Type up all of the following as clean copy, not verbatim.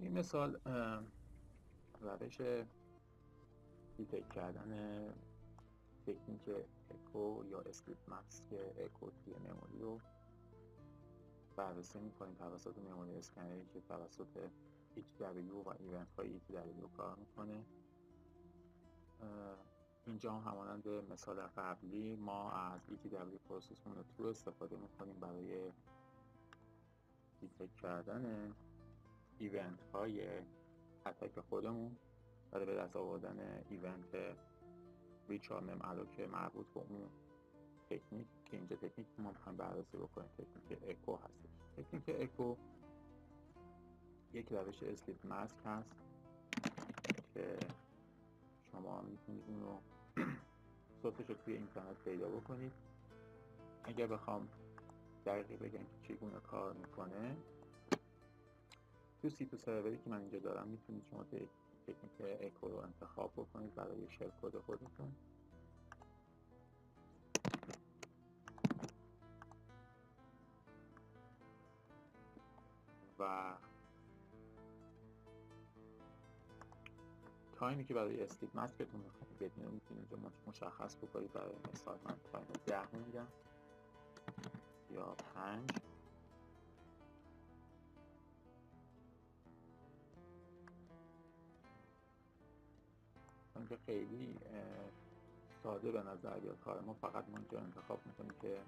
این مثال روش دیتکت کردن تکنیک اکو یا اسلیپ ماسک اکو توی مموری رو بررسی می‌کنیم توسط مموری اسکنری که توسط ETW و ایونت های ETW کار میکنه. اینجا همانند مثال قبلی ما از ETW پروسس مونیتور استفاده میکنیم برای دیتکت کردن ایونت های اتک خودمون برای به دست آوردن ایونت ریچار مم الوکه مربوط به اون تکنیک که اینجا تکنیک ما میخوایم بررسی بکنیم تکنیک اکو هستش. تکنیک اکو یک روش اسلیپ ماسک هست که شما میتونید اون رو صوتش رو توی اینترنت پیدا بکنید. اگر بخوام دقیق بگم که چگونه کار میکنه، تو سیت و سروری که من اینجا دارم میتونید شما تکنیک اکو رو انتخاب بکنید برای شل کد خودتون و تایمی که برای اسلیپ ماسکتون میخواید بدونید میتونید اینجا مشخص بکنید. برای مثال من تایم 10 میگم یا 5. اینکه خیلی ساده به نظر بیاد کار ما، فقط ما اینجا انتخاب میکنیم که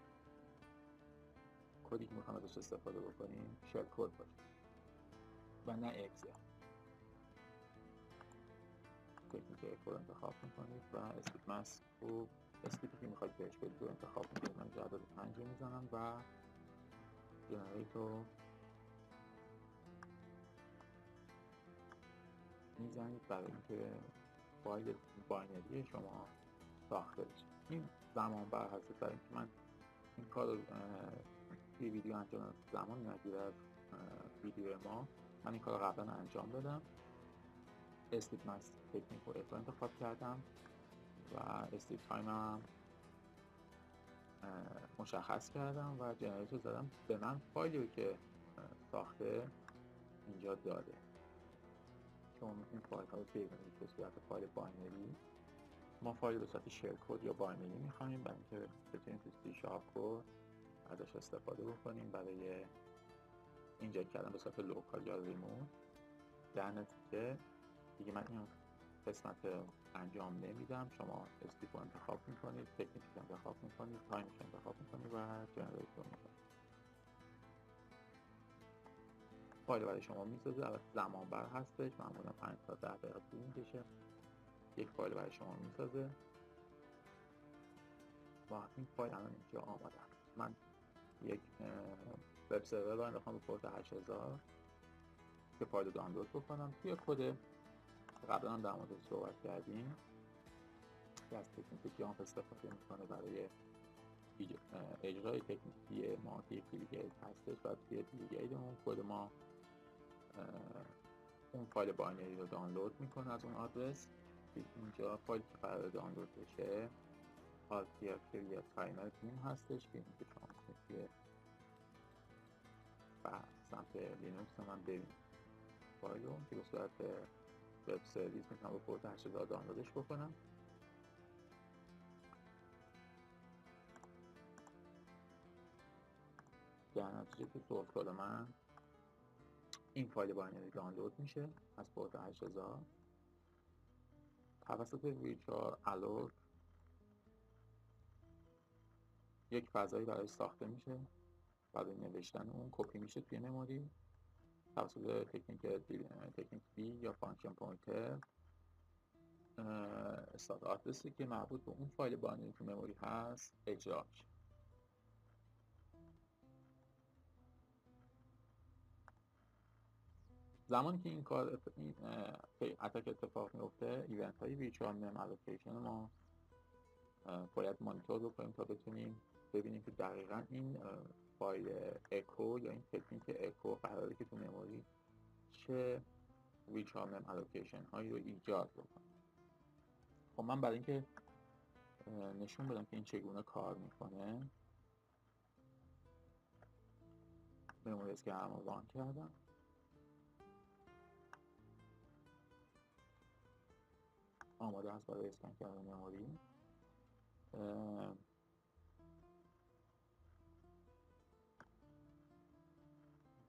کدی که میخوایم ازش استفاده بکنیم شل کد باشه و نه اکسل. تکنیک اکو رو انتخاب میکنید و اسلیپ ماسک رو اسلیپی که میخواید بهش بدید رو انتخاب میکنید. من اینجا عدد 5 رو میزنم و جنریت رو میزنید برای اینکه فایل باینری شما ساخته بشه. این زمان بر هست برای اینکه من این کار رو توی ویدیو انجام زمان نگیره از ویدیو ما. من این کار رو قبلا انجام دادم. اسلیپ ماسک تکنیک رو اکو انتخاب کردم و اسلیپ تایم هم مشخص کردم و جنریت رو زدم. به من فایلی رو که ساخته اینجا داده. شما میتونید فایل ها رو ببینید به صورت فایل باینری. ما فایل به صورت شیر کد یا باینری میخوایم برای اینکه بتونیم تو سی شارپ کد ازش استفاده بکنیم برای اینجا کردن به صورت لوکال یا ریموت. در نتیجه دیگه من این قسمت انجام نمیدم. شما اسلیپ رو انتخاب میکنید، تکنیک رو انتخاب میکنید، تایمش رو انتخاب میکنید و جنریت رو میکنید. فایل برای شما میسازه. البته زمان بر هستش، معمولا 5 تا 10 دقیقه طول میکشه. یک فایل برای شما میسازه و این فایل الان اینجا آماده است. من یک وب سرور رو انداختم به پورت 8000 که فایل رو دانلود بکنم. توی کد قبلا هم در موردش صحبت کردیم که از تکنیک جامپ استفاده میکنه برای اجرای تکنیکی ما که دیلیگیت هستش و توی دیلیگیت اون کد ما اون فایل باینری رو دانلود میکنه از اون آدرس. اینجا فایل که قرار دانلود بشه آرکیاکر یا تایمر تیم هستش که اینکه شما توی سمت لینوکس من ببینید فایل رو که به صورت وب سرویس میتونم با پورت 8000 دانلودش بکنم. در نتیجه که سورس کد من این فایل باینری دانلود میشه از پورت 8000 توسط ویرچوال الوک. یک فضایی برای ساخته میشه برای نوشتن اون، کپی میشه توی مموری توسط تکنیک بی یا فانکشن پوینتر. استارت آدرسی که مربوط به اون فایل باینری تو مموری هست اجرا میشه. زمانی که این کار این اتک اتفاق میفته، ایونت های ویرچوال مم الوکیشن ما باید مانیتور بکنیم تا بتونیم ببینیم که دقیقاً این فایل اکو یا این تکنیک اکو قراره که تو مموری چه ویرچوال مم الوکیشن هایی رو ایجاد بکنه. خب من برای اینکه نشون بدم که این چگونه کار میکنه مموری اسکنر رو ران کردم آماده هست برای اسکن کردن مموری.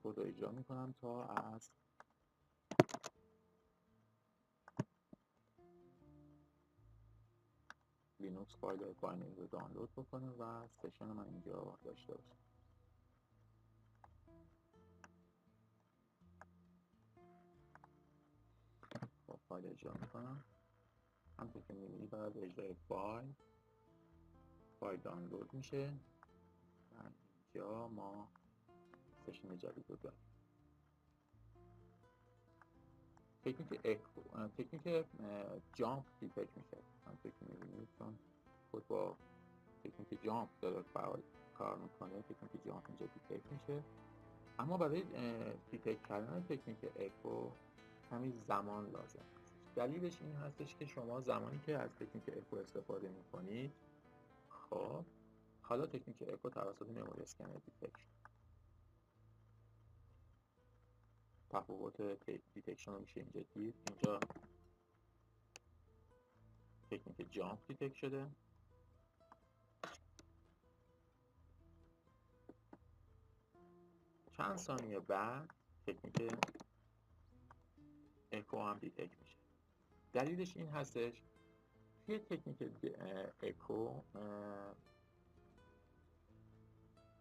کد رو اجرا میکنم تا از لینوکس فایل باینری رو دانلود بکنه و سشن من اینجا داشته باشه. با فایل اجرا میکنم. همونطور که میبینید بعد اجرای فایل دانلود میشه و اینجا ما سشن جدید رو داریم. تکنیک جامپ دیتکت میشه. همونطور که میبینید چون خود با تکنیک جامپ داره کار میکنه، تکنیک جامپ اینجا دیتکت میشه. اما برای دیتکت کردن تکنیک اکو کمی زمان لازم هست. دلیلش این هستش که شما زمانی که از تکنیک اکو استفاده میکنید، خب حالا تکنیک اکو توسط مموری اسکنر دیتکت شد. تفاوت دیتکشن رو میشه اینجا دید. اینجا تکنیک جامپ دیتکت شده، چند ثانیه بعد تکنیک اکو هم دیتکت میشه. دلیلش این هستش توی تکنیک اکو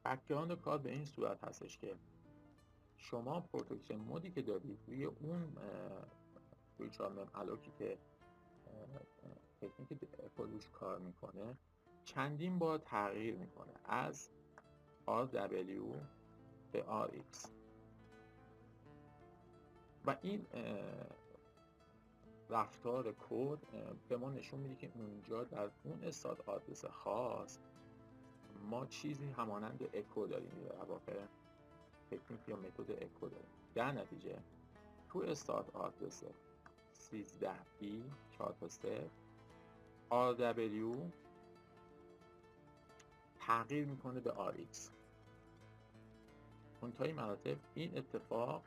بک‌گراند کار به این صورت هستش که شما پروتکشن مودی که دارید روی اون ریچارمن الاکی که تکنیک اکو روش کار میکنه چندین بار تغییر میکنه از RW به RX و این رفتار کد به ما نشون میده که اونجا در اون استارت آدرس خاص ما چیزی همانند اکو داریم، در واقع تکنیک یا متد اکو داریم. در نتیجه تو استارت آدرس 13B 4 تا 0 RW تغییر میکنه به RX. منتهای مراتب این اتفاق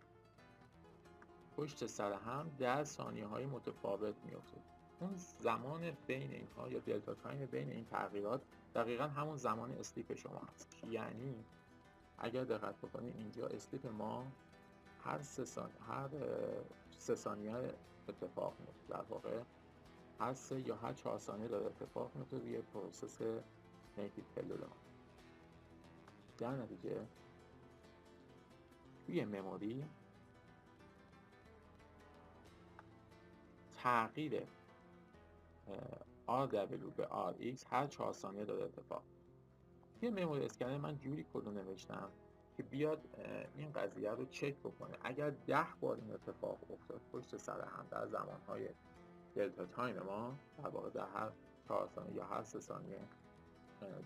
پشت سر هم در ثانیه های متفاوت میفته. اون زمان بین اینها یا دلتا تایم بین این تغییرات دقیقا همون زمان اسلیپ شما هست. یعنی اگر دقت بکنید اینجا اسلیپ ما هر 3 ثانیه اتفاق میفته. در واقع هر 3 یا هر 4 ثانیه داره اتفاق میفته روی پروسس نیتیو پلود ما. در نتیجه توی مموری تغییر RW به RX هر 4 ثانیه داره اتفاق. توی مموری اسکنر من جوری کد رو نوشتم که بیاد این قضیه رو چک بکنه. اگر 10 بار این اتفاق افتاد پشت سر هم در زمانهای دلتا تایم ما، در واقع در هر 4 ثانیه یا هر 3 ثانیه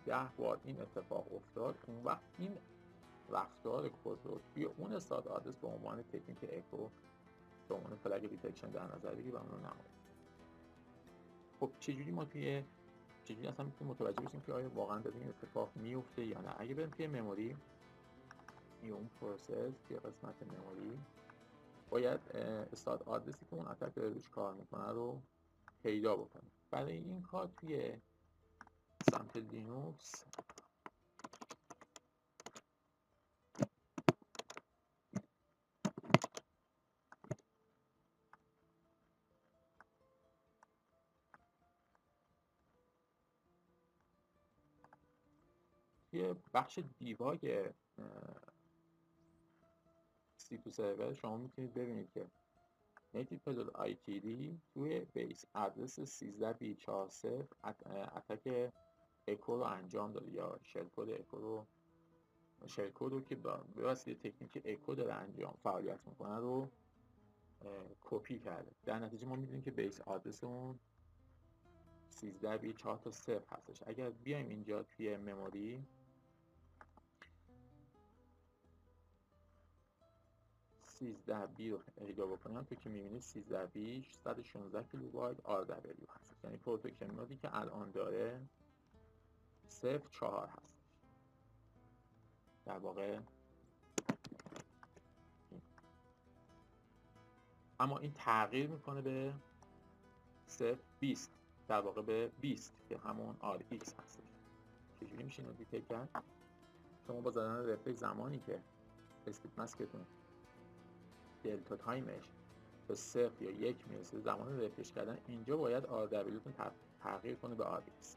10 بار این اتفاق افتاد، اون وقت این رفتار کد رو توی اون استارت آدرس به عنوان تکنیک اکو به عنوان فلگ دیتکشن در نظر بگیر و اون رو نمایید. خب چجوری اصلا میتونیم متوجه بشیم که آیا واقعا داره این اتفاق میفته یا نه؟ اگه بریم توی مموری یا اون پروسس توی قسمت مموری باید استارت آدرسی که اون اتک داره روش کار میکنه رو پیدا بکنیم. برای این کار توی سمت لینوکس توی بخش دیباگ C2 سرور شما میتونید ببینید که نیتیو پلود ITD توی بیس آدرس 13B40 اتک اکو رو انجام داده یا شل کد رو که به واسطه تکنیک اکو داره فعالیت میکنه رو کپی کرده. در نتیجه ما میدونیم که بیس آدرس اون 13B4 تا 0 هستش. اگر بیایم اینجا توی مموری 13B رو اجرا بکنم تو که میبینید 13B 116 کیلوبایت RW هست. یعنی پروتکشن مودی که الان داره 04 هستش. در واقع اما این تغییر میکنه به 20 در واقع به 20 که همون RX هستش. چجوری میشه اینو دیتکت کرد؟ شما با زدن رفرش زمانی که اسلیپ ماسکتون دلتا تایمش به 0 یا 1 میرسه، زمان رفرش کردن اینجا باید RW تون تغییر کنه به RX.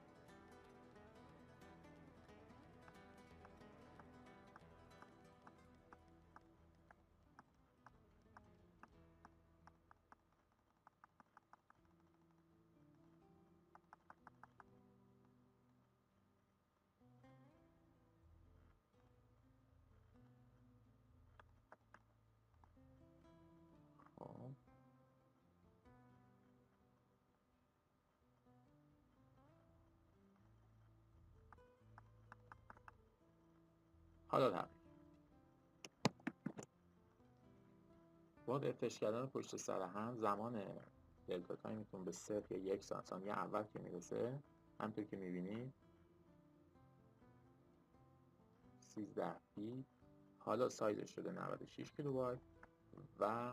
حالا تغییر با رفرش کردن پشت سر هم زمان دلتا تایمتون به 0 یا 1 ثانیه اول که میرسه، همونطور که میبینید 13 فیت، حالا سایزش شده 96 کیلوبایت و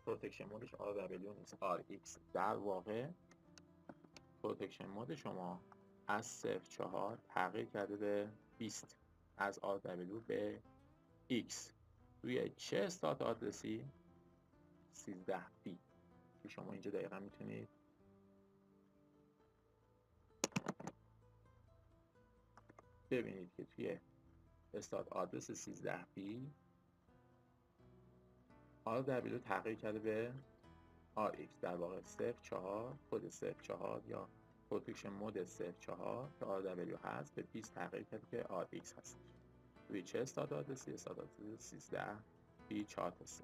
پروتکشن مودش RW نیست RX. در واقع پروتکشن مود شما از 0.4 تغییر کرده به 20 از RW به X روی چه استارت آدرسی؟ 13 فیت که شما اینجا دقیقا میتونید ببینید که توی استارت آدرس 13 فیت RW تغییر کرده به RX. در واقع 0.4 کد 0.4 یا پروتکشن مود 0.4 که RW هست به 20 تغییر کرده که RX هست. روی چه استارت آدرسی؟ استارت آدرس 13 فیت 4 تا 3.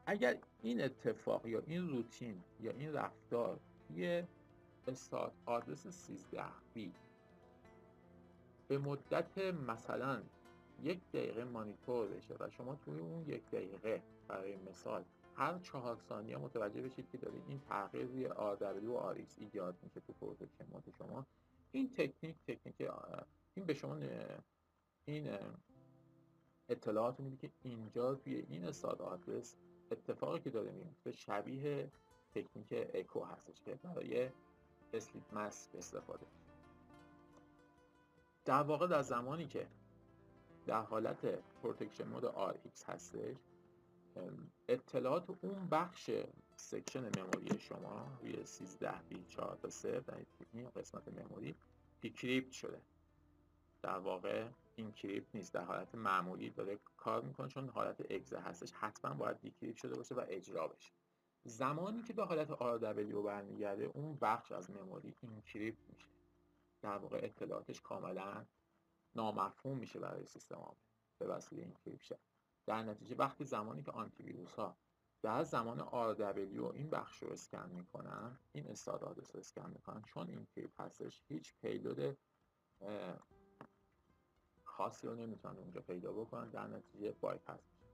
اگر این اتفاق یا این روتین یا این رفتار توی استارت آدرس 13 فیت به مدت مثلا 1 دقیقه مانیتور بشه و شما توی اون 1 دقیقه برای مثال هر 4 ثانیه متوجه بشید که دارید این تغییر روی RW و RX ایجاد میشه تو پروتکشن مود شما، این تکنیک این به شما این اطلاعات میده که اینجا توی این استارت آدرس اتفاقی که داره میفته شبیه تکنیک اکو هستش که برای اسلیپ ماسک استفاده. در واقع در زمانی که در حالت پروتکشن مود RX هستش، اطلاعات اون بخش سکشن مموری شما روی 13 فیت 4 تا 3 در این قسمت مموری دیکریپت شده. در واقع اینکریپت نیست، در حالت معمولی داره کار میکنه، چون حالت اگزه هستش حتما باید دیکریپت شده باشه و اجرا بشه. زمانی که به حالت RW برمیگرده اون بخش از مموری اینکریپت میشه، در واقع اطلاعاتش کاملا نامفهوم میشه برای سیستم عامل به وسیله اینکریپشن. در نتیجه وقتی زمانی که آنتی ویروس ها در زمان RW این بخش رو اسکن میکنن، این استارت آدرس رو اسکن میکنن، چون اینکریپت هستش هیچ پیلود خاصی رو نمیتونن اونجا پیدا بکنن، در نتیجه بایپاس میشه.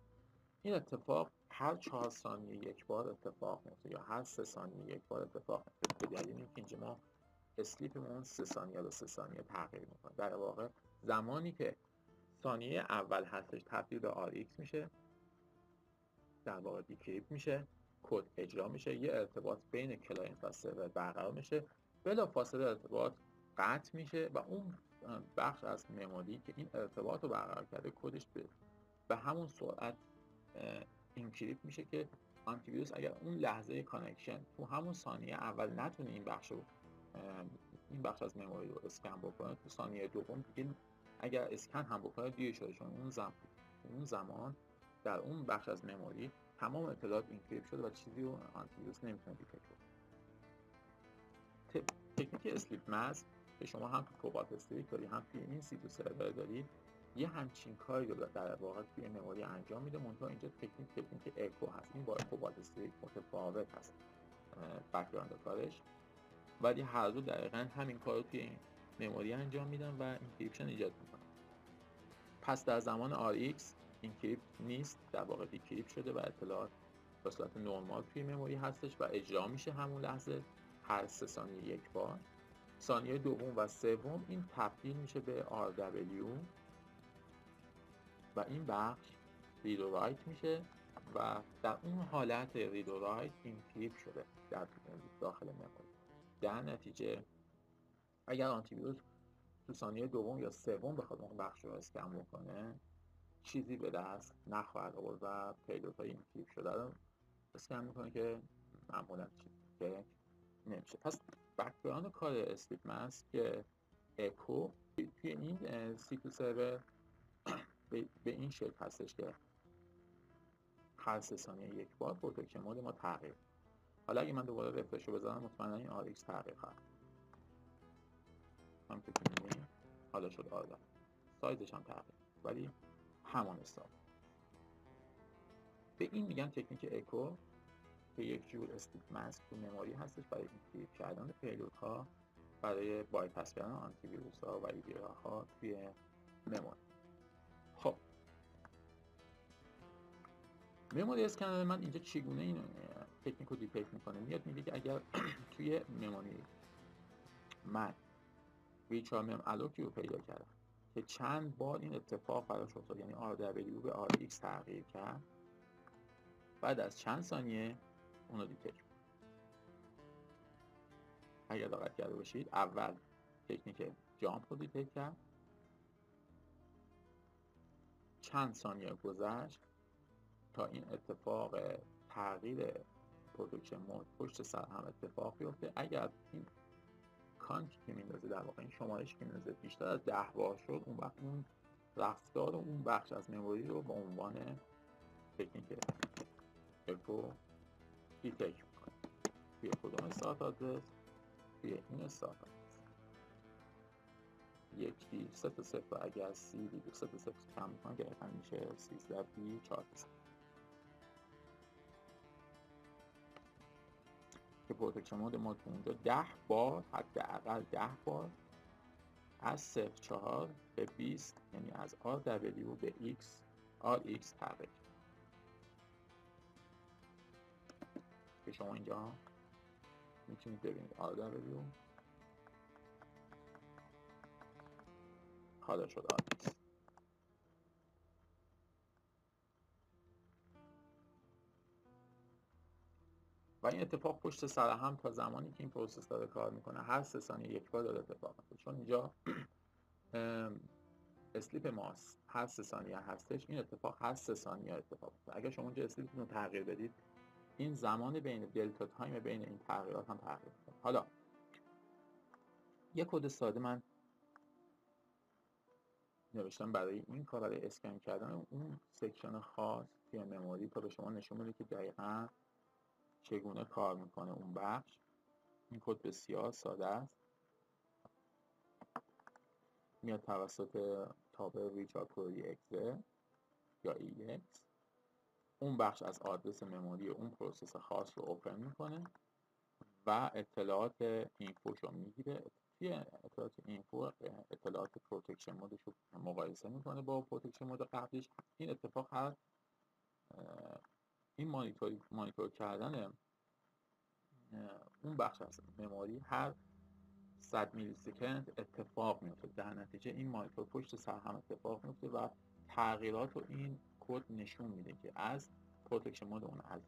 این اتفاق هر 4 ثانیه یک بار اتفاق میفته یا هر 3 ثانیه یک بار اتفاق میفته، به دلیل اینکه اینجا ما اسلیپمون 3 ثانیه به 3 ثانیه تغییر میکنه. در واقع زمانی که ثانیه اول هستش تبدیل به RX میشه، در واقع دیکریپت میشه، کد اجرا میشه، یه ارتباط بین کلاینت و سرور برقرار میشه، بلافاصله ارتباط قطع میشه و اون بخش از مموری که این ارتباط رو برقرار کرده کدش به همون سرعت اینکریپت میشه که آنتی ویروس اگر اون لحظه کانکشن تو همون ثانیه اول نتونه این بخش از مموری رو اسکن بکنه، تو ثانیه دوم دیگه اگر اسکن هم بکنه دیر شده، چون اون زمان در اون بخش از مموری تمام اطلاعات اینکریپت شده و چیزی رو آنتی ویروس نمیتونه دیتکت کنه. تکنیک اسلیپ ماسک که شما هم تو کوبالت استریک داری هم توی این سیتو سرور داری، یه همچین کاری رو در واقع توی مموری انجام میده، منتها اینجا تکنیک اکو هست. این با کوبالت استریک متفاوت هست بک‌گراند کارش، ولی هر دو دقیقاً همین کار رو توی این مموری انجام میدن و اینکریپشن ایجاد میکنن. پس در زمان RX اینکریپت نیست، در واقع دیکریپت شده و اطلاعات به صورت نرمال توی مموری هستش و اجرا میشه همون لحظه هر 3 ثانیه یک بار. ثانیه دوم و سوم این تبدیل میشه به RW و این بخش رید و رایت میشه و در اون حالت رید و رایت اینکریپت شده در داخل مموری. در نتیجه اگر آنتی ویروس تو ثانیه دوم یا سوم بخواد اون بخش رو اسکن بکنه، چیزی به دست نخواهد آورد و پیلوت‌های این تیپ شده رو اسکن میکنه که معمولا چک نمیشه. پس بک‌گراند کار اسلیپ ماسک که اکو توی این سیکل سرور به این شکل هستش که هر 3 ثانیه یک بار پروتکشن مود ما تغییر. حالا اگه من دوباره رفرش رو بزنم مطمئنا این RX تغییر خواهد. همونطور که می‌بینید حالا شد آردن، سایزش هم تغییر ولی همان استاد. به این میگن تکنیک اکو که یک جور اسلیپ ماسک تو مموری هستش برای اینکریپت کردن پیلودها برای بایپاس کردن آنتی ویروس ها و ایدیا ها توی مموری. خب مموری اسکنر من اینجا چگونه این تکنیک رو دیتکت میکنه؟ میاد میگه که اگر توی مموری من ریچار مم الوکی رو پیدا کردم که چند بار این اتفاق براش افتاد، یعنی RW به RX تغییر کرد، بعد از چند ثانیه اون رو دیتکت. اگر دقت کرده باشید اول تکنیک جامپ رو دیتکت کرد، چند ثانیه گذشت تا این اتفاق تغییر پروداکشن مود پشت سر هم اتفاق بیفته. اگر این کانتی که میندازه، در واقع این شمارش که میندازه بیشتر از 10 بار شد، اون وقت اون رفتار اون بخش از مموری رو به عنوان تکنیک اکو دیتکت میکنه. توی کدوم استارت آدرس؟ توی این استارت آدرس. یکی 3 تا 0 اگر سی دیگه 3 تا 0 کم میکنه که رقم میشه 13 بی 4 تا که پروتکشن مود ما تو اونجا 10 بار، حداقل 10 بار از 0.4 به 20، یعنی از RW به RX تغییر که شما اینجا میتونید ببینید RW حالا شد RX. و این اتفاق پشت سر هم تا زمانی که این پروسس داره کار میکنه هر 3 ثانیه یک بار داره اتفاق میفته، چون اینجا اسلیپ ماست هر 3 ثانیه هستش. این اتفاق هر 3 ثانیه اتفاق میفته. اگر شما اونجا اسلیپتون رو تغییر بدید، این زمان بین دلتا تایم بین این تغییرات هم تغییر میکنه. حالا یک کد ساده من نوشتم برای این کار، برای اسکن کردن اون سکشن خاص توی مموری تا به شما نشون بده که دقیقاً چگونه کار میکنه اون بخش. این کد بسیار ساده است، میاد توسط تابع ریچار کوری اکزه یا EX اون بخش از آدرس مموری اون پروسس خاص رو اوپن میکنه و اطلاعات اینفوش رو میگیره. توی اطلاعات اینفو اطلاعات پروتکشن مودش رو مقایسه میکنه با پروتکشن مود قبلیش. این اتفاق هر این مانیتور کردن اون بخش از مموری هر 100 میلی سکند اتفاق میفته. در نتیجه این مانیتور پشت سر هم اتفاق میفته و تغییرات رو این کد نشون میده که از پروتکشن مود اون از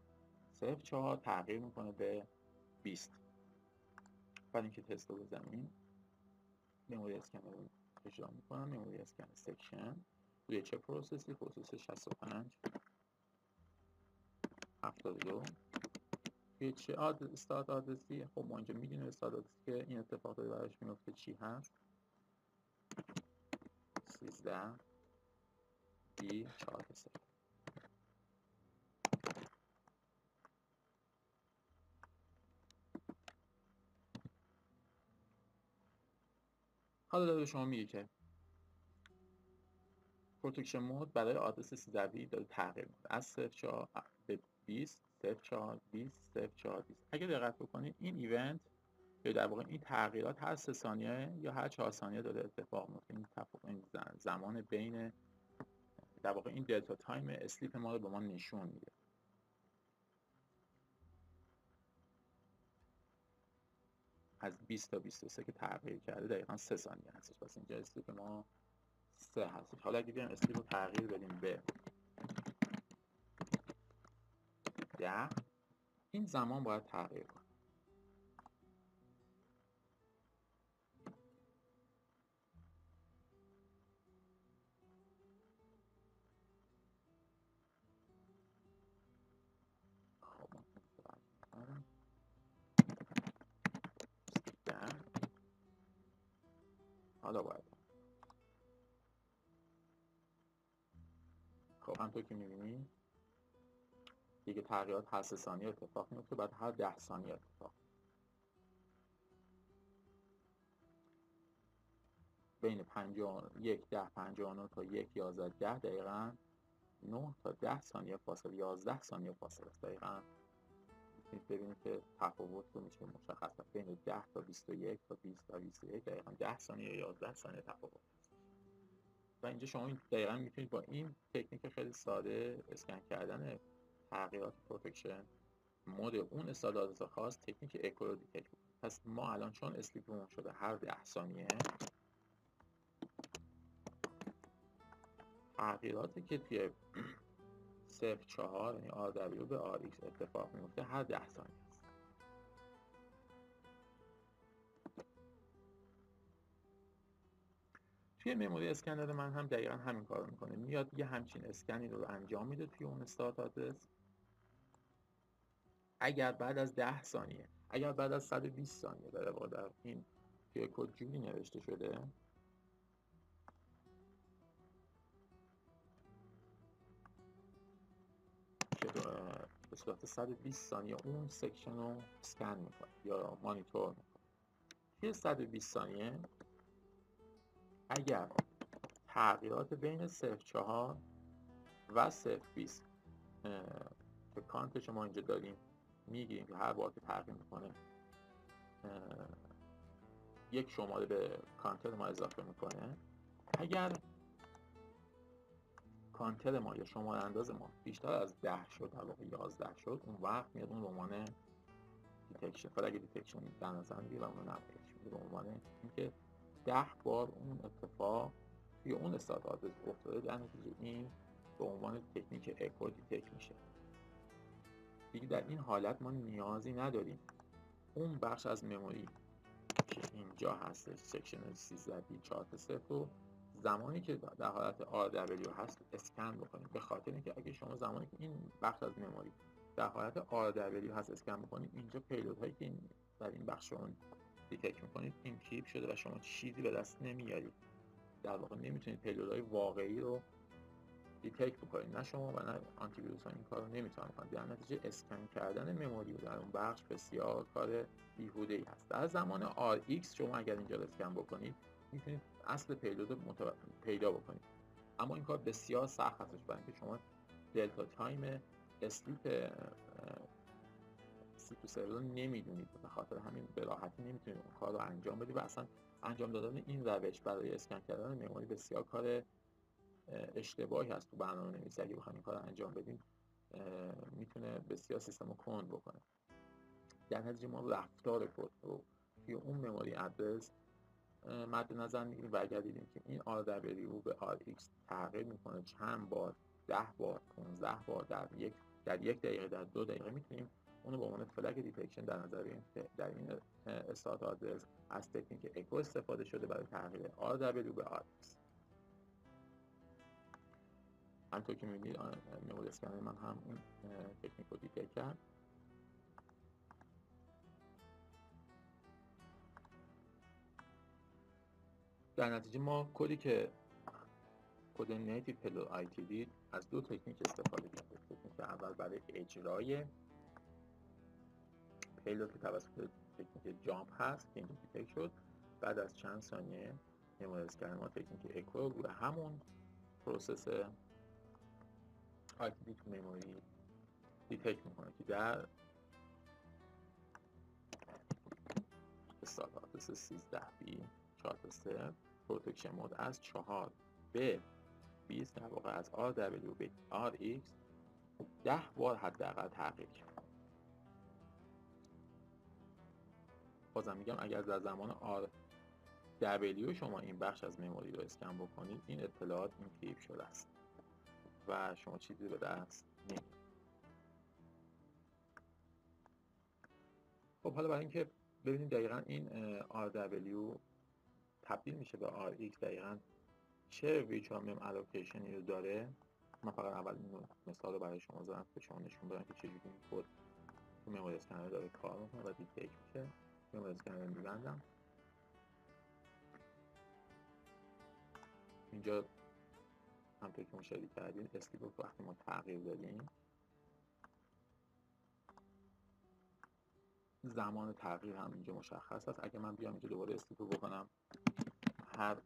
0.4 تغییر میکنه به 20. بعد اینکه تست رو بزنیم، مموری اسکنر رو اجرا میکنم. مموری اسکنر سکشن روی چه پروسسی؟ پروسس 65 72 توی چه استارت آدرسی؟ خب ما اینجا میدونیم استارت آدرسی که این اتفاق داره براش میفته چی هست؟ 13 بی 4 تا. حالا داره شما میگه که پروتکشن مود برای آدرس 13 بی داره تغییر میکنه از 0.4 به 20 0.4 20 0.4 20. اگه دقت بکنید این ایونت یا در واقع این تغییرات هر 3 ثانیه یا هر 4 ثانیه داره اتفاق میفته. این زمان بین در واقع این دلتا تایم اسلیپ ما رو به ما نشون میده. از 20 تا 23 که تغییر کرده دقیقاً 3 ثانیه هستش. پس اینجا اسلیپ ما 3 هستش. حالا اگه بیایم اسلیپ رو تغییر بدیم به 10، این زمان باید تغییر کنه. حالا باید خب همونطور که می‌بینید دیگه تغییرات هر 3 ثانیه اتفاق میفته، بعد هر 10 ثانیه اتفاق بین 51 10 59 تا 1 11 10 دقیقاً 9 تا 10 ثانیه فاصله 11 ثانیه فاصله است. دقیقاً میتونید ببینید که تفاوت رو میشه مشخص کرد بین 10 تا 21 تا 20 تا 21 دقیقاً 10 ثانیه یا 11 ثانیه تفاوت است. و اینجا شما دقیقاً میتونید با این تکنیک خیلی ساده اسکن کردن تغییرات پروتکشن مود اون استاندارد خاص تکنیک اکو رو دیتکت کنید. پس ما الان چون اسلیپمون شده هر 10 ثانیه، تغییراتی که توی 0.4 یعنی RW به RX اتفاق میفته هر 10 ثانیه است. توی مموری اسکنر من هم دقیقا همین کار رو میکنه، میاد یه همچین اسکنی رو انجام میده توی اون استارت آدرس. اگر بعد از 10 ثانیه، اگر بعد از 120 ثانیه در واقع در این توی کد جوری نوشته شده که به صورت 120 ثانیه اون سکشن رو اسکن میکنه یا مانیتور میکنه. توی 120 ثانیه اگر تغییرات بین 0.4 و 0.20 که کانتش ما اینجا داریم میگیم که هر بار که تغییر میکنه یک شماره به کانتر ما اضافه میکنه. اگر کانتر ما یا شماره انداز ما بیشتر از 10 شد، در واقع 11 شد، اون وقت میاد اون به عنوان دیتکشن. فقط اگه دیتکشن در نظر میگیره و اون نپیش میده به عنوان اینکه 10 بار اون اتفاق توی اون استارت آدرس افتاده، در نتیجه این به عنوان تکنیک اکو دیتکت میشه. دیگه در این حالت ما نیازی نداریم اون بخش از مموری که اینجا هستش سکشن 13 بی 4 0 رو زمانی که در حالت RW هست اسکن بکنیم، به خاطر اینکه اگه شما زمانی که این بخش از مموری در حالت RW هست اسکن بکنید، اینجا پیلود هایی که در این بخش رو دیتکت میکنید اینکریپت شده و شما چیزی به دست نمیارید. در واقع نمیتونید پیلودهای واقعی رو دیتکت بکنید، نه شما و نه آنتی ویروس ها این کار رو نمیتونن بکنن. در نتیجه اسکن کردن مموری در اون بخش بسیار کار بیهوده ای هست. در زمان RX شما اگر اینجا رو اسکن بکنید میتونید اصل پیلود رو پیدا بکنید، اما این کار بسیار سخت هستش برای اینکه شما دلتا تایم اسلیپ سیکو سرور رو نمیدونید. به خاطر همین به راحتی نمیتونید اون کار رو انجام بدید و اصلا انجام دادن این روش برای اسکن کردن مموری بسیار کار اشتباهی هست. تو برنامه نویسی اگه بخوایم این کار رو انجام بدیم میتونه بسیار سیستم رو کند بکنه. در نتیجه ما رفتار کد رو توی اون مموری ادرس مد نظر میگیریم و اگر دیدیم که این RW به RX تغییر میکنه چند بار، 10 بار، 15 بار در یک دقیقه، در 2 دقیقه، میتونیم اونو به عنوان فلگ دیتکشن در نظر بگیریم که در این استارت آدرس از تکنیک اکو استفاده شده برای تغییر RW به RX. همونطور که می‌بینید مموری اسکنر من هم این تکنیک رو دیتکت کرد. در نتیجه ما کدی که کد نیتیو پیلود ITD از دو تکنیک استفاده کرده. تکنیک اول برای اجرای پیلود که توسط تکنیک جامپ هست که اینجا دیتکت شد. بعد از چند ثانیه مموری اسکنر ما تکنیک اکو رو به همون پروسس ITD تو مموری دیتکت میکنه که در استارت آدرس 13 بی 4 3 پروتکشن مود از 4 به 20 در واقع از RW به RX 10 بار حداقل تغییر کرد. بازم میگم اگر در زمان RW شما این بخش از مموری رو اسکن بکنید این اطلاعات اینکریپت شده است و شما چیزی به دست نمیارید. خب حالا برای اینکه ببینید دقیقاً این RW تبدیل میشه به RX دقیقاً چه ویچوال مم الوکیشنی رو داره، من فقط اول این مثال رو برای شما زدم که شما نشون بدم که چجوری این کد تو مموری اسکنر داره کار میکنه و دیتکت میشه. مموری اسکنر رو میبندم. اینجا همونطور که مشاهده کردید اسلیپ رو وقتی ما تغییر دادیم زمان تغییر هم اینجا مشخص است. اگه من بیام اینجا دوباره اسلیپ رو بکنم هر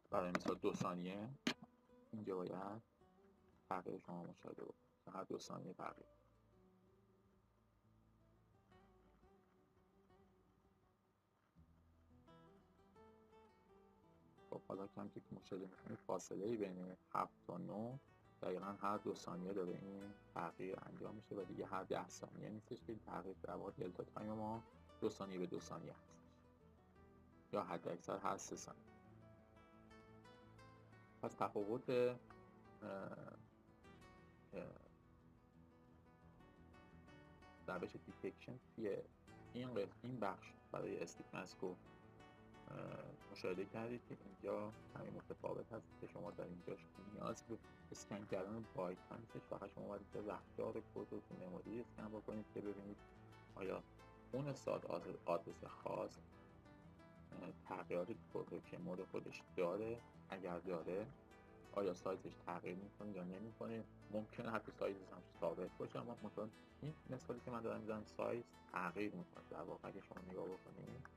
برای مثال 2 ثانیه اینجا باید تغییر شما مشاهده بکنید، هر 2 ثانیه تغییر. خب حالا کم که مشاهده میکنید فاصله بین 7 تا 9 دقیقا هر 2 ثانیه داره این تغییر انجام میشه و دیگه هر 10 ثانیه نیستش که تغییر در واقع دلتا تایم ما 2 ثانیه به 2 ثانیه هستش یا حد اکثر هر 3 ثانیه. پس تفاوت روش دیتکشن توی این بخش برای اسلیپ ماسک رو مشاهده کردید که اینجا همین متفاوت هست که شما در اینجا نیاز به اسکن کردن بایت هم نیستش، فقط شما باید اینجا رفتار کد رو تو مموری اسکن بکنید که ببینید آیا اون آدرس خاص تغییرات کد رو که مود خودش داره، اگر داره آیا سایزش تغییر میکنه یا نمیکنه. ممکنه حتی سایزش هم ثابت باشه، اما مثلا این مثالی که من دارم میزنم سایز تغییر میکنه. در واقع اگه شما نگاه بکنید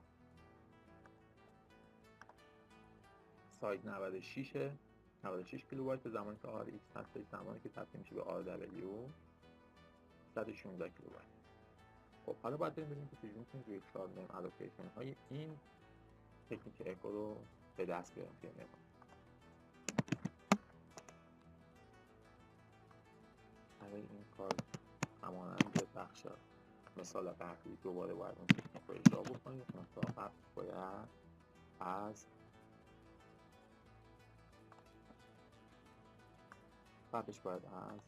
سایز 96 کیلوبایت زمانی که RX هستش، زمانی که تبدیل میشه به RW 116 کیلوبایت. خب حالا باید ببینیم که چجوری میتونیم روی چارت نیم الوکیشن های این تکنیک اکو رو به دست بیاریم توی مموری. برای این کار همانند بخش مثال قبلی دوباره باید اون تکنیک رو اجرا بکنید. مثلا باید از قبلش باید از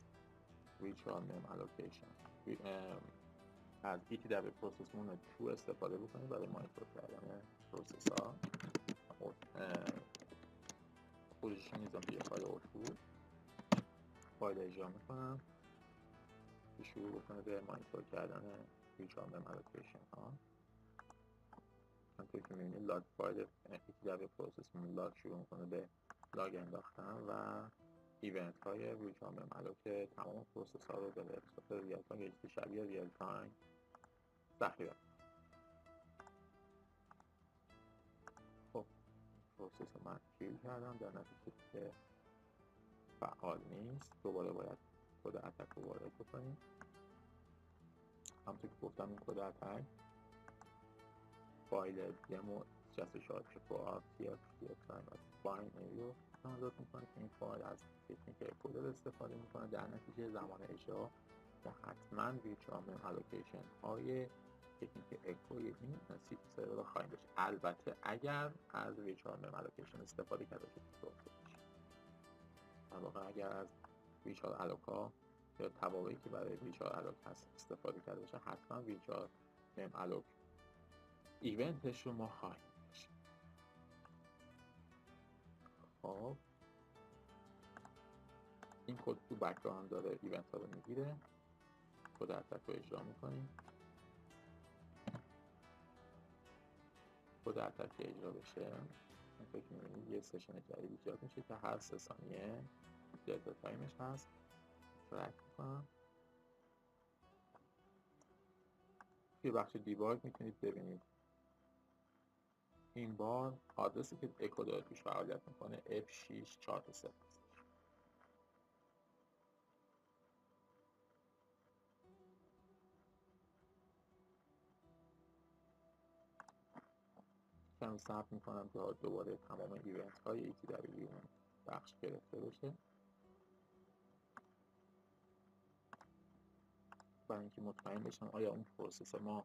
virtual name allocation از ETW پروسس مون 2 استفاده بکنید برای مانیتور کردن پروسس ها. خودشون میذارم توی فایل اوتپوت، فایل اجرا میکنم که شروع بکنه به مانیتور کردن virtual name allocation ها. همونطور که میبینید لاگ فایل ETW پروسس مون لاگ شروع میکنه به لاگ انداختن و ایونت های virtual name alloc تمام پروسس ها رو به صورت ریال تایم یا شبیه ریال تایم ذخیره. خب پروسس رو من کیل کردم، در نتیجه که فعال نیست دوباره باید کد اتک رو وارد بکنیم. همونطور که گفتم این کد اتک فایل دمو 64 باینری رو دانلود میکنه که این فایل از تکنیک کد رو استفاده میکنه. در نتیجه زمان اجرا و حتما virtual name allocation های تکنیک اکوی این سرور رو خواهیم داشت، البته اگر از virtual name allocation استفاده کرده باشید. در واقع اگر از virtual alloc یا توابعی که برای virtual alloc هست استفاده کرده باشه حتما virtual name alloc ایونتش رو ما خواهیم داشت. خب این کد تو بک‌گراند داره ایونت ها رو میگیره، کد اتک رو اجرا میکنیم. کد اتک اجرا بشه فکر می‌بینید یه سشن جدید ایجاد میشه که هر 3 ثانیه دلتا تایمش هست. ترک میکنم. توی بخش دیباگ میتونید ببینید این بار آدرسی که اکو داره توش فعالیت میکنه F643 هست. کمی صبر میکنم که دوباره تمام ایونت های ETW بخش گرفته بشه برای اینکه مطمئن بشم آیا اون پروسس ما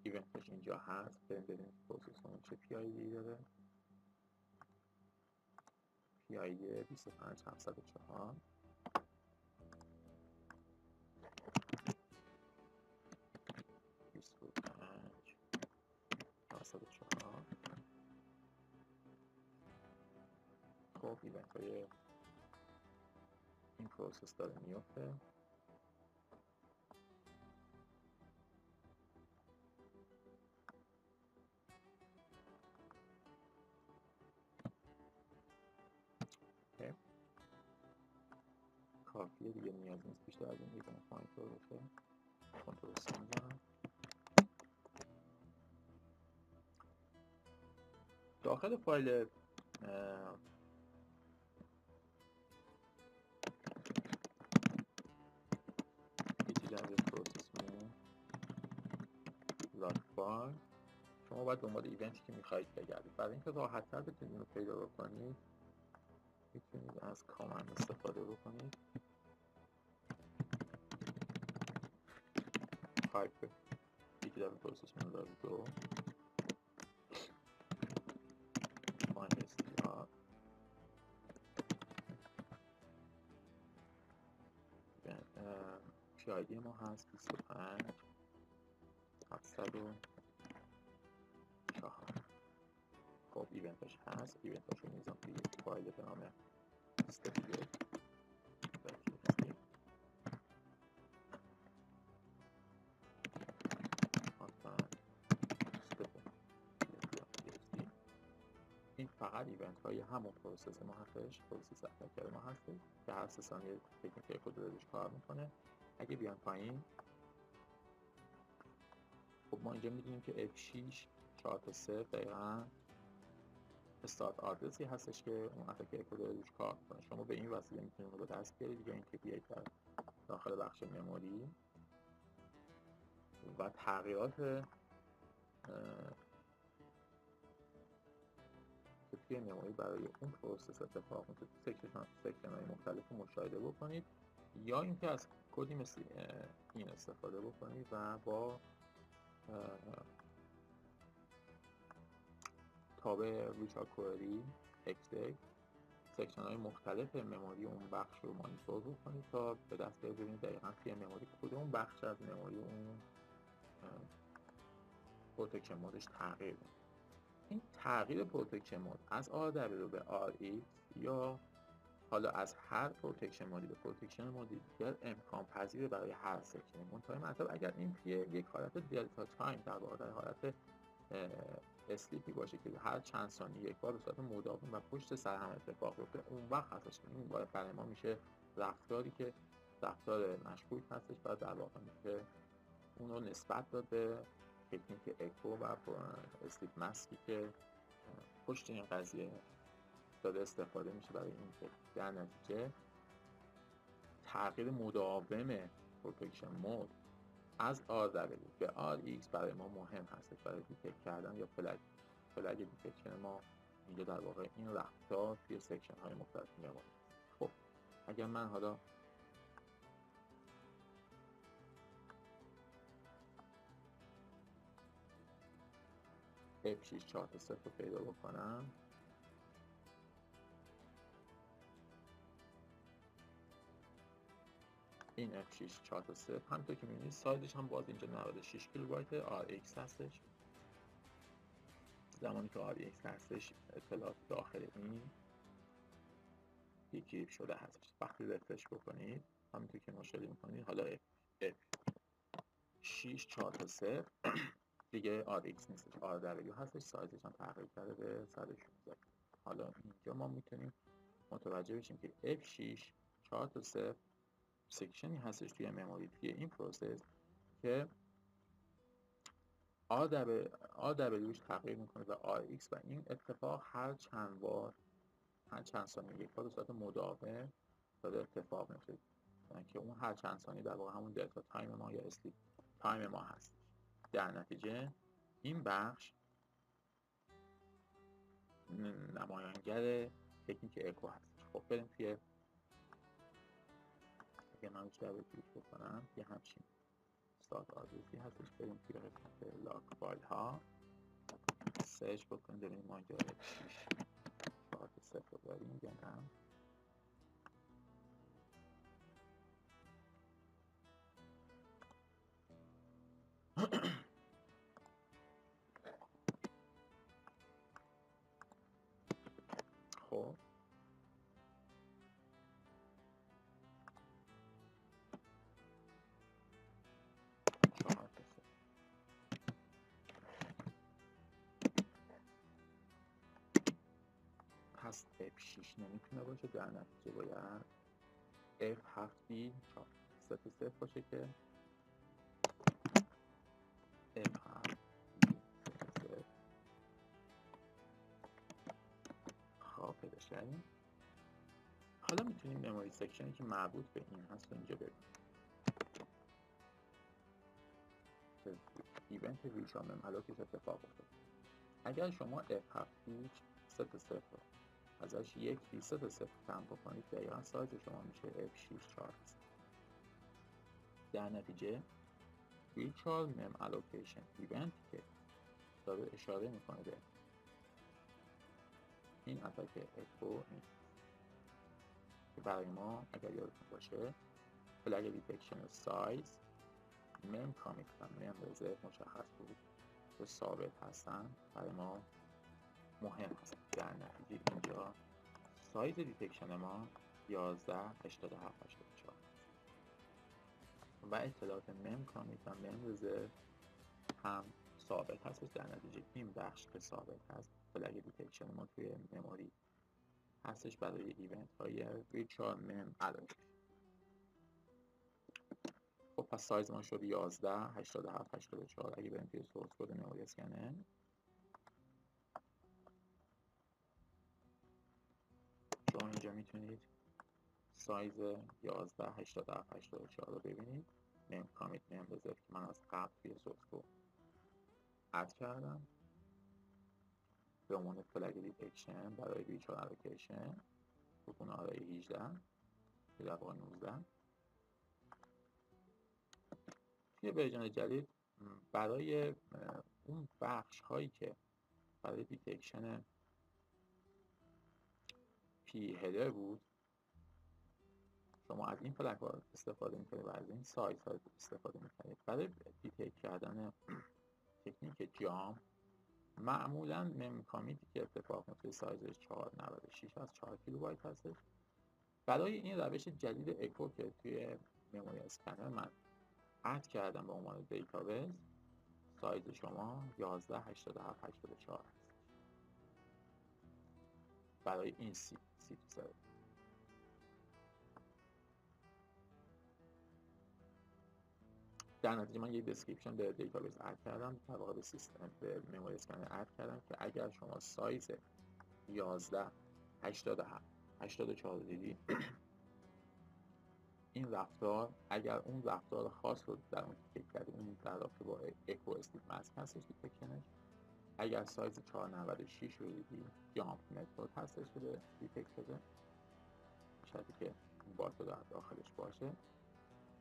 ایونتش اینجا هست. بریم ببینیم پروسس ما چه PID داره. PID 25704 25704. خب ایونت های این پروسس داره میفته. کافیه دیگه، نیاز نیست بیشتر از این دیگه پایین طور باشه. کنترل سی میزنم. داخل فایل ETW process move log file شما باید دنبال ایونتی که میخواید بگردید. برای اینکه راحت تر بتونید اینو پیدا بکنید میتونید از کامند استفاده بکنید. pipe ETW process move log go find str PID ما هست 25 704. خب ایونتش هست، ایونتش رو میزنم توی یک فایل به نام استفیده این فقط ایونت های همون پروسس ما هستش، پروسس اتکر ما هستش که هر 3 ثانیه تکنیک کد روش کار میکنه. اگه بیان پایین خب ما اینجا میدونیم که F6 4 تا 0 دقیقا استارت آدرسی هستش که اون اتکر کد روش کار میکنه. شما به این وسیله میتونید رو دست بیارید یا اینکه بیایید در داخل بخش مموری و تغییرات که توی مموری برای اون پروسس اتفاق میفته تو سکشن‌های مختلف مشاهده بکنید، یا اینکه از کدی مثل این استفاده بکنید و با تابع ریچارد کوئری اکسک سکشن‌های مختلف مموری اون بخش رو مانیتور بکنید تا به دست بیارید ببینید دقیقاً توی مموری کدوم بخش از مموری اون پروتکشن مودش تغییر می‌کنه. این تغییر پروتکشن مود از RW به RX یا حالا از هر پروتکشن مودی به پروتکشن مودی دیگر امکان پذیره برای هر سکشن. منتهای مطلب اگر این توی یک حالت دلتا تایم در واقع در حالت اسلیپی باشه که هر چند ثانیه یک بار به صورت مداوم و پشت سر هم اتفاق بیفته، اون وقت هستش که این برای ما میشه رفتاری که رفتار مشکوک هستش و در واقع میشه اون رو نسبت داد به تکنیک اکو و اسلیپ ماسکی که پشت این قضیه داده استفاده میشه برای این که در نتیجه تغییر مداوم پروتکشن مود از RW به RX برای ما مهم هستش برای دیتکت کردن یا فلگ دیتکشن ما. اینجا در واقع این رفتار توی سکشن های مختلف میمونه. خب اگر من حالا F6 4 تا 0 رو پیدا بکنم، این F6 4 تا 0 همونطور که می‌بینید سایزش هم باز اینجا 96 کیلوبایت RX هستش. زمانی که RX هستش اطلاعات داخل این دیکریپت شده هستش. وقتی رفرش بکنید همونطور که مشاهده می‌کنید حالا F6 4 تا 0 دیگه RX نیستش، RW هستش. سایزش هم تغییر کرده به 116. حالا اینجا ما میتونیم متوجه بشیم که F6 4 تا 0 سکشنی هستش توی مموری توی این پروسس که RWش تغییر میکنه و RX و این اتفاق هر چند ثانیه یک بار به صورت مداوم داره اتفاق میفته که اون هر چند ثانیه در واقع همون دلتا تایم ما یا اسلیپ تایم ما هستش. در نتیجه این بخش نمایانگر تکنیک اکو هستش. خب بریم توی اگه من بیشتر رو کلیک بکنم یه همچین استارت آدرسی هستش. بریم توی قسمت لاگ فایل ها سرچ بکنیم ببینیم ما اینجا 6 4 تا 0 داریم یا نه. خب پس F6 نمیتونه باشه. در نتیجه باید F7D 3 باشه که F7D 3 خواب پیداش کردیم. حالا میتونیم مموری سکشنی که مربوط به این هست رو اینجا ببینیم. ایونت ویژوال مم الوکش اتفاق افتاد. اگر شما F7 هیچ 3 ازش یک ریست 0 کم بکنید دقیقا سایز شما میشه F6 4. در نتیجه ویژوال مم الوکیشن ایونتی که داره اشاره میکنه به این اتک اکو این که برای ما اگر یادتون باشه فلگ دیتکشن سایز مم کامیت و مم رزرو مشخص بود که ثابت هستن برای ما مهم هست. در نتیجه اینجا سایز دیتکشن ما 118784 و اطلاعات مم کامیت و مم رزرو هم ثابت هستش. در نتیجه این بخش که ثابت هست فلگ دیتکشن ما توی مموری هستش برای ایونت های ویژوال مم الوکیشن. خب پس سایز ما شد 118784. اگه بریم توی سورس کد مموری اسکنر شما اینجا میتونید سایز 118784 رو ببینید. مم کامیت مم رزرو که من از قبل توی سورس کد اد کردم به عنوان فلگ دیتکشن برای ویژوال الوکیشن بکن آرای 18 که در واقع 19. توی ورژن جدید برای اون بخش هایی که برای دیتکشن پی هدر بود شما از این فلگ ها استفاده میکنید و از این سایز ها استفاده میکنید. برای دیتکت کردن تکنیک جام معمولا مم کامیتی که اتفاق میفته سایزش 496 از 4 کیلوبایت هستش. برای این روش جدید اکو که توی مموری اسکنر من اد کردم به عنوان دیتابیس سایز شما 118784 هست برای این سی در نتیجه من یک دسکریپشن به دیتابیس اد کردم، در واقع به سیستم به مموری اسکنر اد کردم که اگر شما سایز 118784 دیدی این رفتار اگر اون رفتار خاص رو در اون دیتکت کردی اون در رابطه با اکو استیپ ماسک هستش دیتکشنش. اگر سایز 496 رو دیدی جامپ متد هستش که دیتکت شده شرطی که این بات در داخلش باشه.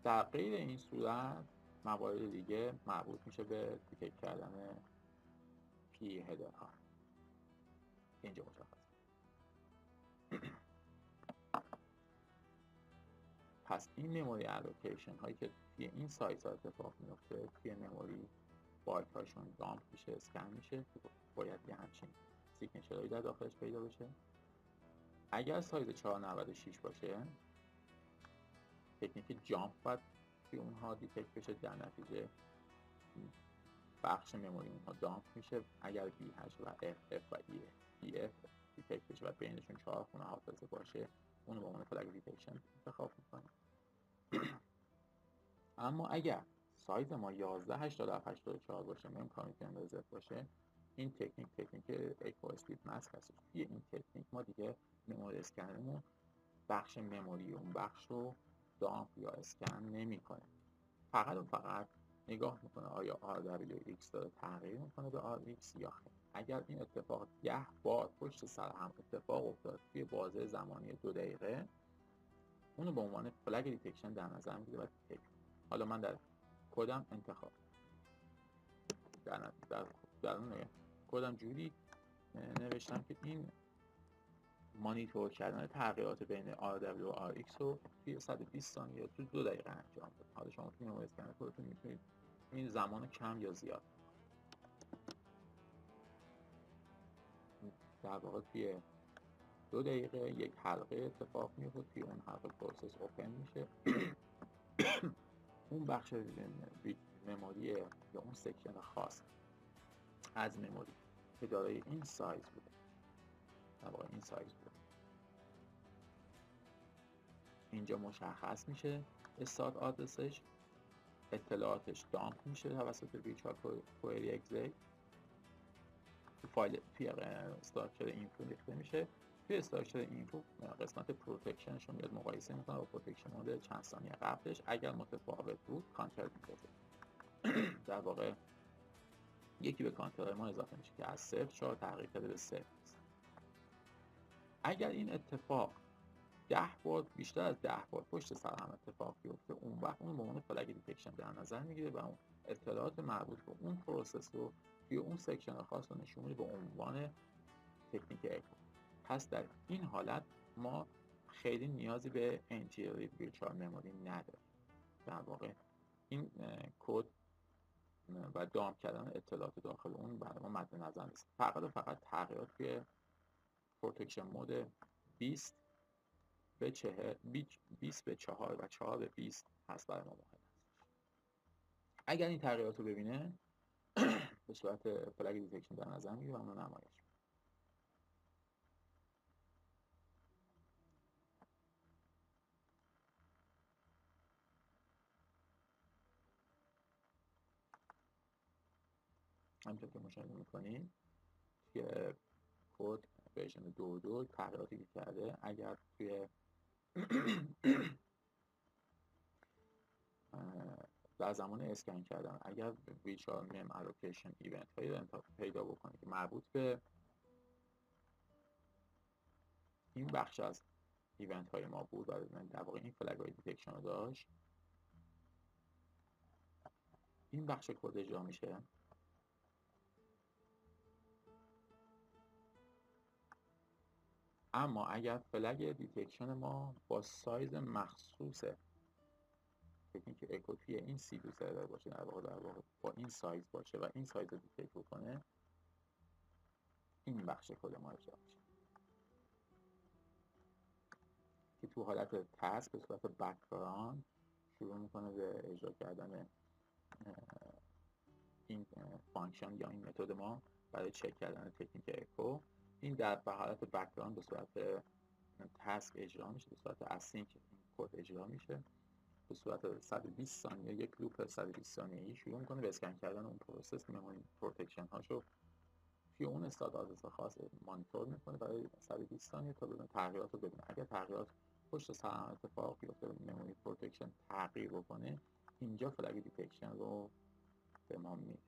در غیر این صورت موارد دیگه مربوط میشه به دیتکت کردن پی هدر ها. اینجا مشخص. پس این مموری الوکیشن هایی که توی این سایز ها اتفاق میفته توی مموری بایت هاشون دامپ میشه اسکن میشه که باید یه همچین سیگنچر هایی در داخلش پیدا بشه. اگر سایز 496 باشه تکنیک جامپ باید توی اونها دیتکت بشه. در نتیجه بخش مموری اونها دامپ میشه. اگر B8 و FF و EF دیتکت بشه و بینشون 4 خونه حافظه باشه اونو به عنوان فلگ دیتکشن انتخاب میکنه. اما اگر سایز ما 118784 باشه مم کامیت مم رزرو باشه این تکنیک اکو استیپ ماسک هست. توی این تکنیک ما دیگه مموری اسکنرمون بخش مموری اون بخش رو دامپ یا اسکن نمیکنه، فقط نگاه میکنه آیا RWX داره تغییر میکنه به RX یا خیر. اگر این اتفاق 10 بار پشت سر هم اتفاق افتاد توی بازه زمانی 2 دقیقه اونو به عنوان فلگ دیتکشن در نظر میگیره و دیتکت. حالا من در کدم انتخاب در اون کدم جوری نوشتم که این مانیتور کردن تغییرات بین RW و RX رو توی 120 ثانیه تو 2 دقیقه انجام بده. حالا شما توی مموری اسکنر خودتون میتونید این زمان کم یا زیاد در واقع توی 2 دقیقه یک حلقه اتفاق میفته. توی اون حلقه پروسس اوپن میشه اون بخش مموری یا اون سکشن خاص از مموری که دارای این سایز بوده در واقع این سایز بوده اینجا مشخص میشه استارت آدرسش، اطلاعاتش دامپ میشه توسط ویرچوال کوئری اگزیک، تو فایل توی استراکچر اینفو ریخته میشه. توی استراکچر اینفو قسمت پروتکشنش رو میاد مقایسه میکنه با پروتکشن مود چند ثانیه قبلش. اگر متفاوت بود کانتر میذاره. در واقع یکی به کانترهای ما اضافه میشه که از 0.4 تغییر کرده به 0. اگر این اتفاق 10 بار بیشتر از 10 بار پشت سر هم اتفاق بیفته، اون وقت اون به عنوان فلگ دیتکشن در نظر میگیره و اون اطلاعات مربوط به اون پروسس رو توی اون سکشن خاص رو نشون میده به عنوان تکنیک اکو. پس در این حالت ما خیلی نیازی به انتیری ویرچوال مموری نداریم. در واقع این کد و دام کردن اطلاعات داخل اون برای ما مد نظر نیست. فقط تغییرات توی پروتکشن مود 20 به 4 و 4 به 20 هست برای ما مهم است. اگر این تغییرات رو ببینه به صورت فلگ دیتکشن در نظر میگیره و اون رو نمایش میده. همینطور که مشاهده میکنید که کد ورژن 2.2 تغییراتی که کرده، اگر توی در زمان اسکن کردن اگر ویرچوال مم الوکیشن ایونت هایی پیدا بکنه که مربوط به این بخش از ایونت های ما بود و در واقع این فلگ های دیتکشن رو داشت، این بخش کد اجرا میشه. اما اگر فلگ دیتکشن ما با سایز مخصوص تکنیک اکو توی این C2 سرور باشه، در واقع با این سایز باشه و این سایز رو دیتکت بکنه، این بخش کد ما اجرا میشه که تو حالت تسک به صورت بک‌گراند شروع میکنه به اجرا کردن این فانکشن یا این متد ما برای چک کردن تکنیک اکو. این در حالت بک‌گراند به صورت تسک اجرا میشه، به صورت اسینک این کد اجرا میشه، به صورت 120 ثانیه یک لوپ 120 ثانیه‌ای شروع میکنه به اسکن کردن اون پروسس مموری پروتکشن هاشو توی اون استاد آدرس خاص مانیتور میکنه برای 120 ثانیه تا ببینه تغییرات رو ببینه. اگر تغییرات پشت سر هم اتفاق بیفته مموری پروتکشن تغییر بکنه، اینجا فلگ دیتکشن رو به ما میده.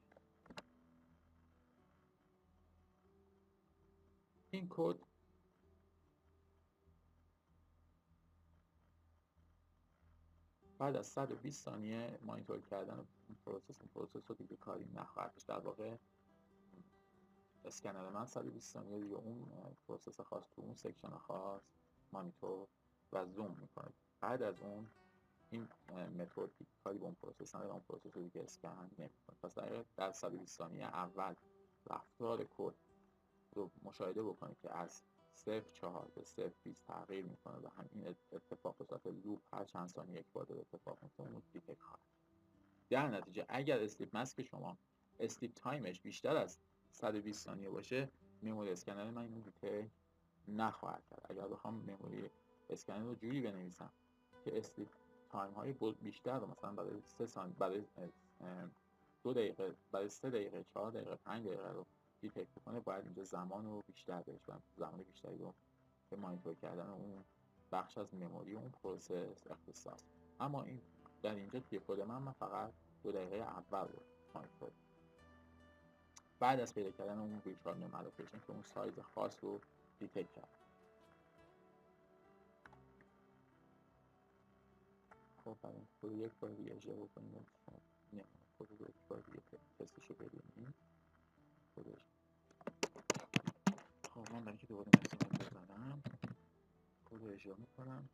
این کد بعد از 120 ثانیه مانیتور کردن اون پروسس رو دیگه کاری نخواهد داشت. در واقع اسکنر من 120 ثانیه دیگه اون پروسس خاص تو اون سکشن خاص مانیتور و زوم میکنه. بعد از اون این متد کاری به اون پروسس نداره، اون پروسس رو دیگه اسکن نمیکنه. پس در 120 ثانیه اول رفتار کد رو مشاهده بکنید که از 0.4 به 0.20 تغییر میکنه و همین اتفاق به صورت لوپ هر چند ثانیه یک بار داره اتفاق میفته، اون دیتکت خواهد. در نتیجه اگر اسلیپ ماسک شما اسلیپ تایمش بیشتر از 120 ثانیه باشه، مموری اسکنر من اینو دیتکت نخواهد کرد. اگر بخوام مموری اسکنر رو جوری بنویسم که اسلیپ تایم های بیشتر رو مثلا برای 3 ثانیه، برای 2 دقیقه، برای 3 دقیقه، 4 دقیقه، 5 دقیقه رو دیتکت کنه، باید اینجا زمان رو بیشتر بهش بدم، زمان بیشتری رو به مانیتور کردن اون بخش از مموری اون پروسس اختصاص. اما این در اینجا توی خود من فقط 2 دقیقه اول رو مانیتور بعد از پیدا کردن اون ویرچوال مم الوکیشن که اون سایز خاص رو دیتکت کرد. خب برای این کد یک بار دیگه اجرا بکنیم، کد رو یک بار دیگه تستش رو ببینیم. خودش خب من برای اینکه دوباره مثل رو بزنم کد رو اجرا میکنم.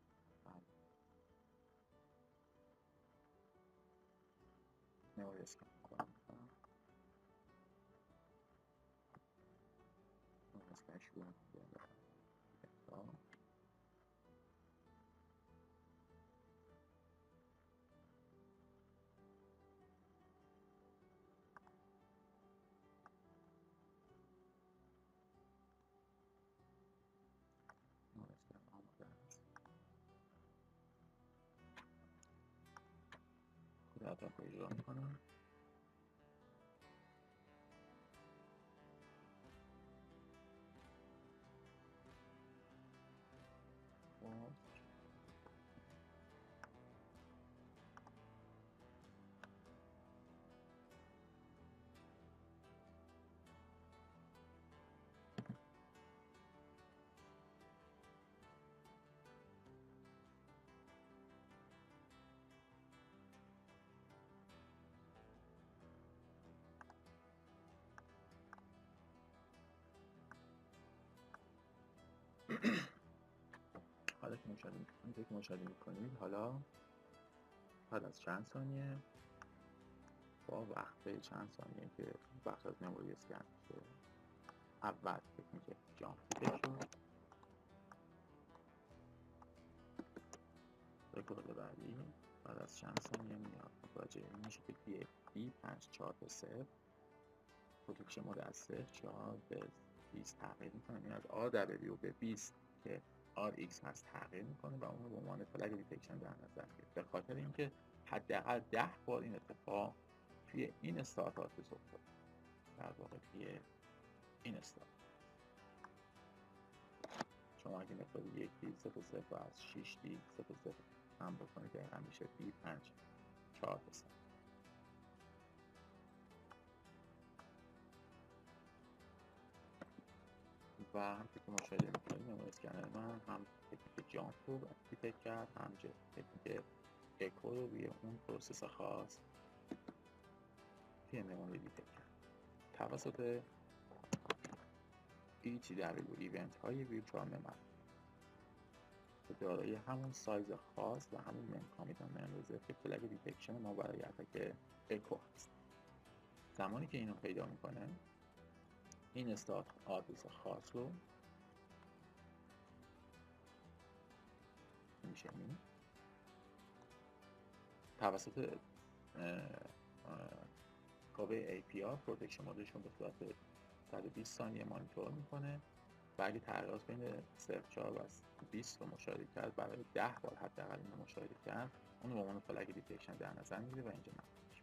مموری اسکن میکنم، اسکن شروع میکنم. آماده است. اتاق رو اجرا میکنم. حالا که مشاهده میکنید، حالا بعد از چند ثانیه با وقفه چند ثانیه که بخش از مموری اسکن میشه، اول فکر میشه جامپ شد، رکورد بعدی بعد از چند ثانیه میاد متوجه میشه که B5430 پروتکشن مود از 4 به 20 تغییر میکنه، این از RW به 20 که RX هست تغییر میکنه و اون رو به عنوان فلگ دیتکشن در نظر میگیره، به خاطر اینکه حداقل 10 بار این اتفاق توی این استارت آفیس افتاد. در واقع توی این استارت شما اگه مقدار 1 دی 0 از 6 دی 0 هم بکنید که همیشه B5430 و هم که مشاهده میکنید مموری اسکنر من هم تکنیک جامپ رو دیتکت کرد، هم تکنیک اکو رو روی اون پروسس خاص توی مموری دیتکت کرد توسط ETW ایونت های ویرچوال مموری که دارای همون سایز خاص و همون مکانیزم که فلگ دیتکشن ما برای اتک اکو هست. زمانی که اینو پیدا میکنه این استارت آدرس خاص رو میشه توسط کابل APR پروتکشن مودشون به صورت 120 ثانیه مانیتور میکنه و اگه تغییرات بین 0.4 و 20 رو مشاهده کرد، برای 10 بار حداقل اینو مشاهده کرد، اون رو به عنوان فلگ دیتکشن در نظر میگیره و اینجا نمیشه.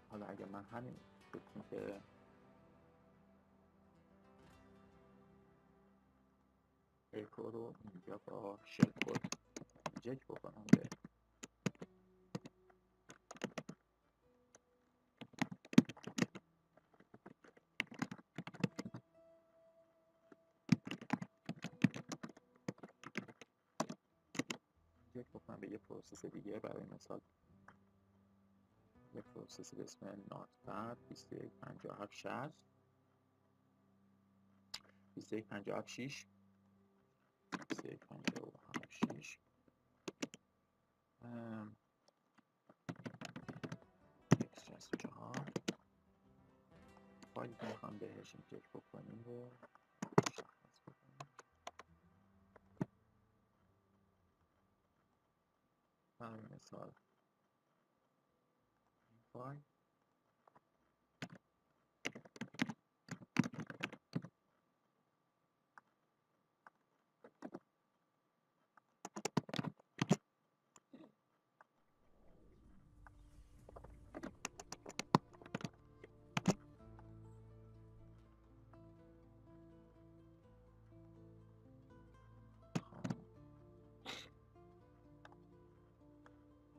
حالا اگر من همین تکنیک اکو رو اینجا با شل کد جک بکنم به یه پروسس دیگه، برای مثال یه پروسس به اسم ناتپد 215760 2157 2157 x64 فایلی که میخوام بهش اینجکت بکنیم رو مشخص بکنیم. برای مثال این فایل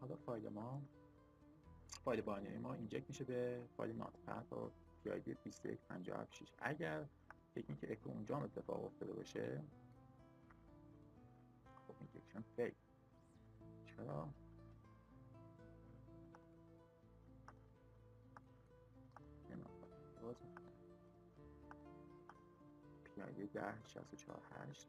حالا فایل باینری ما اینجکت میشه به فایل ناتپد با PID 21576. اگر تکنیک اکو اونجا هم اتفاق افتاده باشه، خب اینجکشن فیل. چرا؟ PID 10648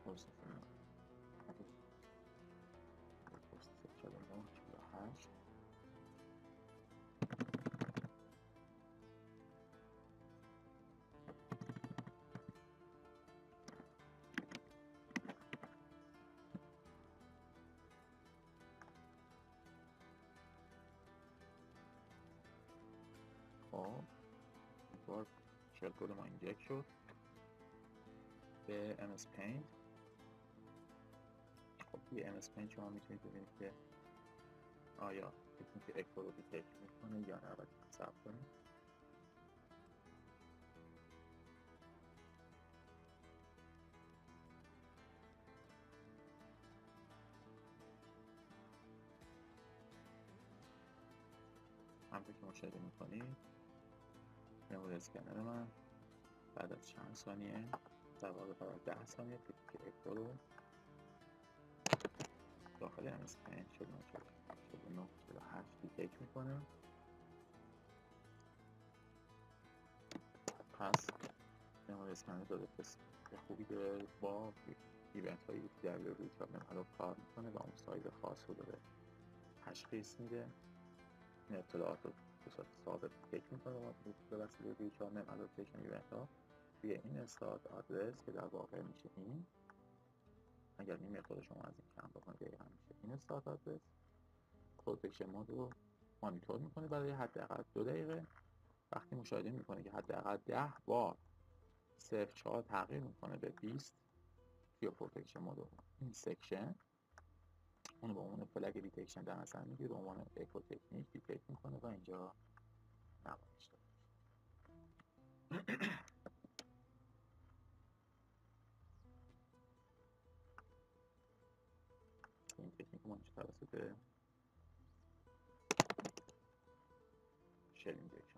پروسس 49 48 خب بار شل کد ما اینجکت شد به MS Paint. خب توی MS Paint شما میتونید ببینید که آیا تکنیک اکو رو دیتکت میکنه یا نه. باید صبر کنید. همونطور که مشاهده میکنید نمود اسکنر من بعد از چند ثانیه در واقع بعد از 10 ثانیه تکنیک اکو رو داخل MS Paint 49 48 دیتکت میکنه. پس نمود اسکنر داده به خوبی داره با ایونت هایی که در روی کار کار میکنه و اون سایز خاص رو داره تشخیص میده. این اطلاعات رو به صورت ثابت تک میکنه به وسیله روی کار الوکیشن ایونت ها توی این استارت آدرس که در واقع میشه این. اگر این مقدار شما از این کم بکنید دقیقا میشه این استارت آدرس. پروتکشن مود رو مانیتور میکنه برای حداقل 2 دقیقه. وقتی مشاهده میکنه که حداقل 10 بار 04 تغییر میکنه به 20 توی پروتکشن مود این سکشن اونو به عنوان فلگ دیتکشن در نظر میگیره، به عنوان اکو تکنیک دیتکت میکنه و اینجا نمایش داده این تکنیک ما توسط شل اینجکشن